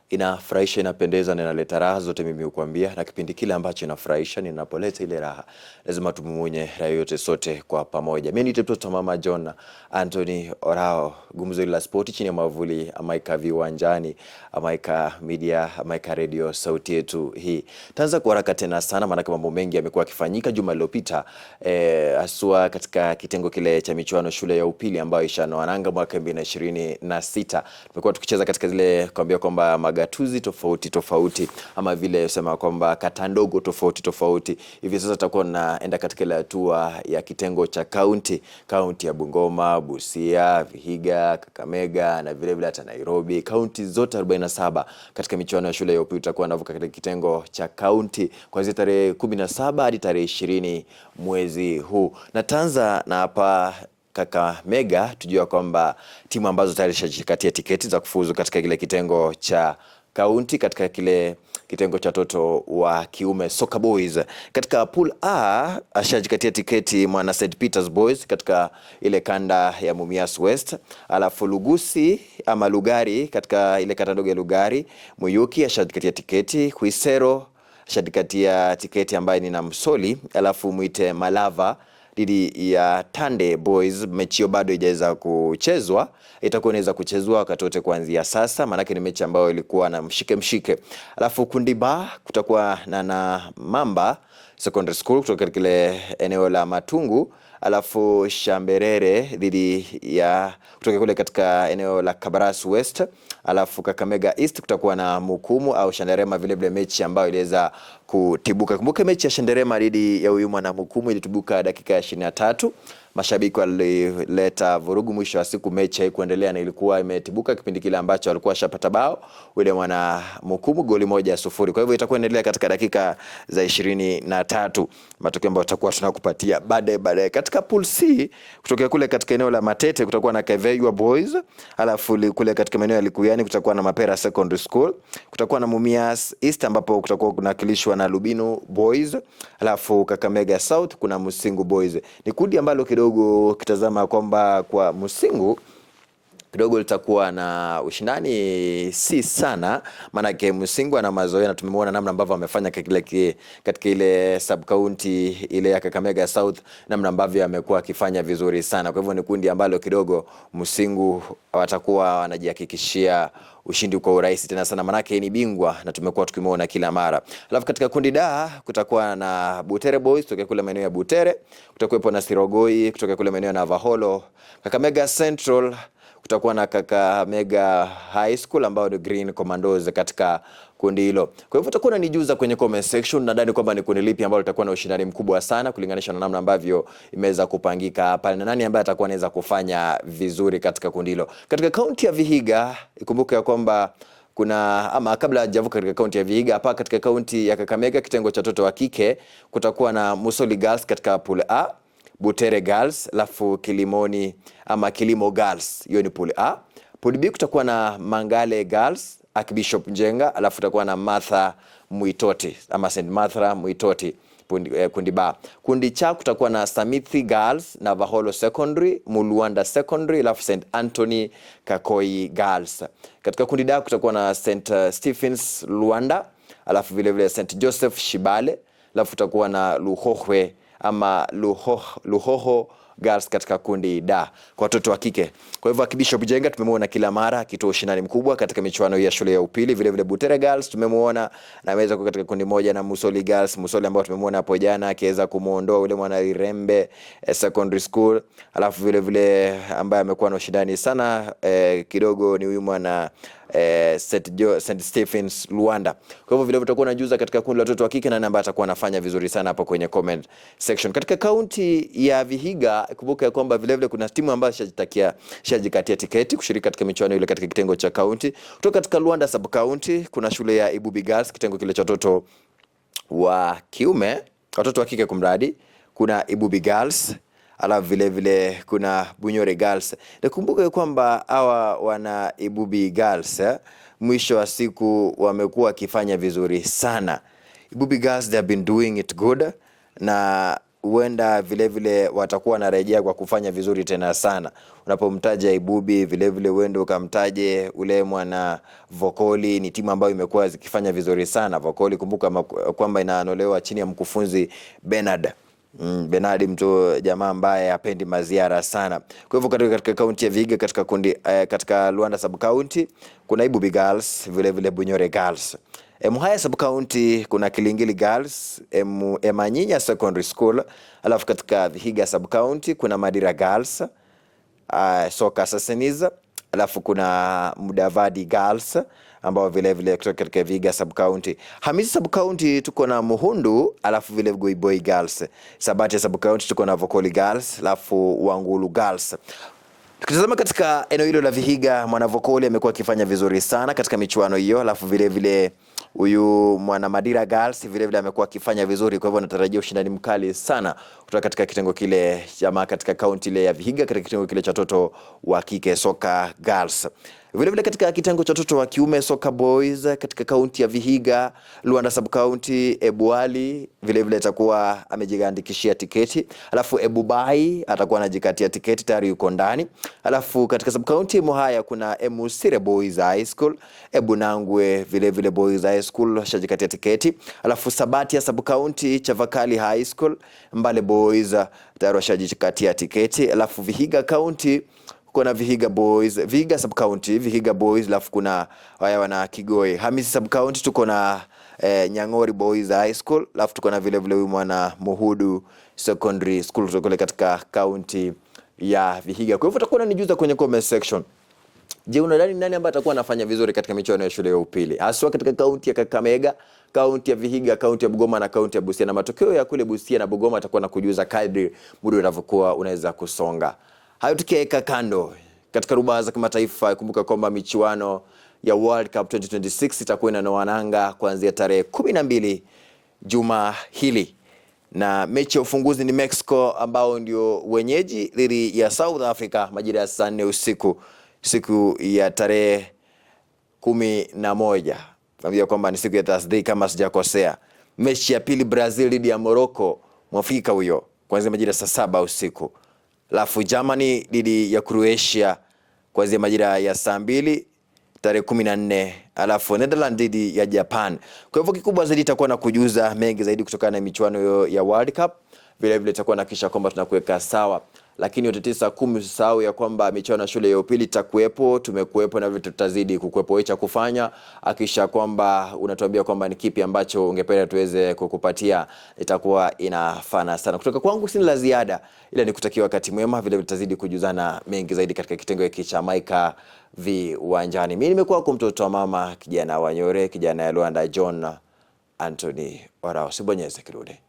inafurahisha, inapendeza na inaleta raha zote. Mimi hukwambia, na kipindi kile ambacho inafurahisha ninapoleta ile raha, lazima tumumunye raha yote sote kwa pamoja. Mimi ni mtoto mama John Anthony Orao, gumzo la spoti chini ya mwavuli Amaika Viwanjani, Amaika Media, Amaika Radio, sauti yetu hii. Taanza kwa haraka tena sana, maana mambo mengi yamekuwa yakifanyika juma lililopita, haswa katika kitengo kile cha michuano shule ya upili ambayo ishanoananga mwaka 2026. Tumekuwa tukicheza katika zile kuambia kwamba magatuzi tofauti ama vile sema kwamba kata ndogo tofauti. Hivi sasa tutakuwa naenda katika ile hatua ya kitengo cha kaunti ya Bungoma, Busia, Vihiga, Kakamega na vile vile hata Nairobi. Kaunti zote 47 katika michuano ya shule ya upili tutakuwa navuka katika kitengo cha kaunti kuanzia tarehe 17 hadi tarehe 20 mwezi huu. Na tanza na hapa Kakamega, tujua kwamba timu ambazo tayari zishajikatia tiketi za kufuzu katika kile kitengo cha kaunti katika kile kitengo cha toto wa kiume Soccer Boys. Katika pool A ashajikatia tiketi mwana St Peters Boys katika ile kanda ya Mumias West. Alafu Lugusi ama Lugari katika ile kata ndogo ya Lugari, Muyuki ashajikatia tiketi, Kuisero ashajikatia tiketi ambaye ni na Msoli. Alafu Muite Malava dhidi ya Tande Boys, mechi hiyo bado haijaweza kuchezwa, itakuwa inaweza kuchezwa wakati wote kuanzia sasa, maana ni mechi ambayo ilikuwa na mshike. Alafu kundi ba kutakuwa na Mamba Secondary School kutoka kile eneo la Matungu. Alafu Shamberere dhidi ya kutoka kule katika eneo la Kabaras West. Alafu Kakamega East kutakuwa na Mukumu au Shanderema, vile vile mechi ambayo iliweza kutibuka. Kumbuka mechi ya Shanderema dhidi ya Uyuma na Mukumu ilitibuka dakika ya 23. Mashabiki walileta vurugu, mwisho wa siku mechi haikuendelea na ilikuwa imetibuka kipindi kile ambacho walikuwa shapata bao ule mwana Mukumu goli 1-0. Kwa hivyo itakuwa inaendelea katika dakika za 23, matokeo ambayo tutakuwa tunakupatia baadaye. Katika pool C kutoka kule katika eneo la Matete kutakuwa na Keveywa Boys. Alafu kule katika eneo ya Likuyani kutakuwa na Mapera Secondary School, kutakuwa na Mumias East ambapo kutakuwa kunakilishwa na Lubino Boys. Alafu Kakamega South kuna Musingu Boys. Ni kundi ambalo kidogo kitazama kwamba kwa Musingu kidogo litakuwa na ushindani si sana, maana yake Musingu ana mazoea na tumemwona namna ambavyo amefanya katika ile sub county ile ya Kakamega South, namna ambavyo amekuwa akifanya vizuri sana. Kwa hivyo ni kundi ambalo kidogo Musingu watakuwa wanajihakikishia ushindi kwa urahisi tena sana, maana yake ni bingwa na tumekuwa tukimwona kila mara. Alafu katika kundi da kutakuwa na Butere Boys kutoka kule maeneo ya Butere, kutakuwepo na Sirogoi kutoka kule maeneo ya Navaholo. Kakamega Central kutakuwa na Kakamega High School ambao ni Green Commandos katika kundi hilo. Kwa hivyo utakuwa unanijuza kwenye comment section, nadhani kwamba ni kundi lipi ambalo litakuwa na ushindani mkubwa sana kulinganisha na namna ambavyo imeweza kupangika hapa, na nani ambaye atakuwa anaweza kufanya vizuri katika kundi hilo. Katika kaunti ya Vihiga, ikumbuke ya kwamba kuna ama kabla hajavuka katika kaunti ya Vihiga, hapa katika kaunti ya Kakamega kitengo cha toto wa kike kutakuwa na Musoli Girls katika pool A, Butere Girls, alafu Kilimoni ama Kilimo Girls, hiyo ni pool A. Pool B kutakuwa na Mangale Girls, Archbishop Njenga, alafu kutakuwa na Martha Muitoti ama St Martha Muitoti kundi ba. Kundi cha kutakuwa na Samithi Girls, Navaholo Secondary, Muluanda Secondary, alafu St Anthony Kakoi Girls. Katika kundi da kutakuwa na St Stephens Luanda, alafu vile vile St Joseph Shibale, alafu kutakuwa na Luhohwe ama Luhoho Girls katika kundi da kwa watoto wa kike. Kwa hivyo Archbishop Njenga tumemwona kila mara akitoa ushindani mkubwa katika michuano ya shule ya upili. Vile vile Butere Girls tumemwona na ameweza kuwa katika kundi moja na Musoli Girls, Musoli ambao tumemwona hapo jana akiweza kumuondoa ule mwana Irembe Secondary School. Alafu vile vile ambaye amekuwa na ushindani sana kidogo ni huyu mwana St Stephens Luanda. Kwa hivyo vile tutakuwa najuza katika kundi la watoto wa kike na namba atakuwa anafanya vizuri sana hapo kwenye comment section. Katika kaunti ya Vihiga, kumbuka kwamba vile vile kuna timu ambazo shajikatia tiketi kushiriki katika michuano ile katika kitengo cha kaunti. Kutoka katika Luanda sub county kuna shule ya Ibubi Girls kitengo kile cha watoto wa kiume, watoto wa kike kumradi, kuna Ibubi Girls. Alafu vile vile kuna Bunyore Girls. Nakumbuka kwamba hawa wana Ibubi Girls mwisho wa siku wamekuwa wakifanya vizuri sana. Ibubi Girls, they have been doing it good, na huenda vile watakuwa wanarejea kwa kufanya vizuri tena sana. Unapomtaja Ibubi vile uende ukamtaje ule mwana Vokoli, ni timu ambayo imekuwa zikifanya vizuri sana. Vokoli kumbuka kwamba inaanolewa chini ya mkufunzi Bernard. Bernard mtu jamaa ambaye hapendi maziara sana. Kwa hivyo katika kaunti ya Vihiga katika kundi katika Luanda sub county kuna Ibubi Girls vile Bunyore Girls. Muhaya sub county kuna Kilingili Girls, Emanyinya Secondary School, alafu katika Vihiga sub county kuna Madira Girls, Soka Saseniza, alafu kuna Mudavadi Girls ambao vile kutoka katika Vihiga sub county. Hamisi sub county tuko na Muhundu, alafu vile Goiboi Girls. Sabati sub county tuko na Vokoli Girls, alafu Wangulu Girls. Tukitazama katika eneo hilo la Vihiga, mwana Vokoli amekuwa akifanya vizuri sana katika michuano hiyo, alafu vile huyu mwana Madira Girls vile amekuwa akifanya vizuri. Kwa hivyo natarajia ushindani mkali sana kutoka katika kitengo kile jamaa katika kaunti ile ya Vihiga, katika kitengo kile cha watoto wa kike Soka Girls. Vile katika kitengo cha watoto wa kiume Soka Boys katika kaunti ya Vihiga, Luanda sub county, Ebuali vile atakuwa amejiandikishia tiketi, alafu Ebubai atakuwa anajikatia tiketi tayari yuko ndani. Alafu katika sub county Muhaya kuna Emusire Boys High School, Ebunangwe vile Boys High School shajikatia tiketi. Alafu Sabatia sub county, Chavakali High School, Mbale Boys tayari shajikatia tiketi. Alafu Vihiga county kuna Vihiga Boys, Vihiga sub county, Vihiga Boys, alafu kuna wana Kigoi. Hamisi sub county tuko na Nyang'ori Boys High School, alafu tuko na vile huyu mwana Muhudu Secondary School kutoka katika county ya Vihiga. Kwa hivyo utakuwa unanijuza kwenye comment section. Je, unadhani nani ambaye atakuwa anafanya vizuri katika michuano ya shule ya upili? Haswa katika kaunti ya Kakamega, kaunti ya Vihiga, kaunti ya Bungoma na kaunti ya Busia, na matokeo ya kule Busia na Bungoma atakuwa nakujuza kadri muda unavyokuwa unaweza kusonga. Hayo tukiweka kando, katika rubaa za kimataifa kumbuka kwamba michuano ya World Cup 2026 itakuwa inanoananga kuanzia tarehe 12 juma hili, na mechi ya ufunguzi ni Mexico ambao ndio wenyeji dhidi ya South Africa majira ya saa 4 usiku siku ya tarehe 11. Naambia kwamba ni siku ya Thursday kama sijakosea. Mechi ya pili Brazil dhidi ya Morocco, Mwafrika huyo, kuanzia majira saa 7 usiku. Alafu Germany dhidi ya Croatia kuanzia majira ya saa 2 tarehe 14. Alafu Netherlands dhidi ya Japan. Kwa hivyo kikubwa zaidi itakuwa na kujuza mengi zaidi kutokana na michuano ya World Cup. Vile itakuwa na kisha kwamba tunakuweka sawa. Lakini yote 9-10 usisahau ya kwamba michuano ya shule ya upili itakuwepo, tumekuwepo na vitu tutazidi kukuwepo. Cha kufanya akisha kwamba unatuambia kwamba ni kipi ambacho ungependa tuweze kukupatia, itakuwa inafana sana. Kutoka kwangu sina la ziada, ila nikutakia wakati mwema. Vile tutazidi kujuzana mengi zaidi katika kitengo hiki cha Maika Viwanjani. Mimi nimekuwa kwa mtoto wa mama, kijana wa Nyore, kijana ya Luanda, John Anthony Orao. Sibonyeze kirude.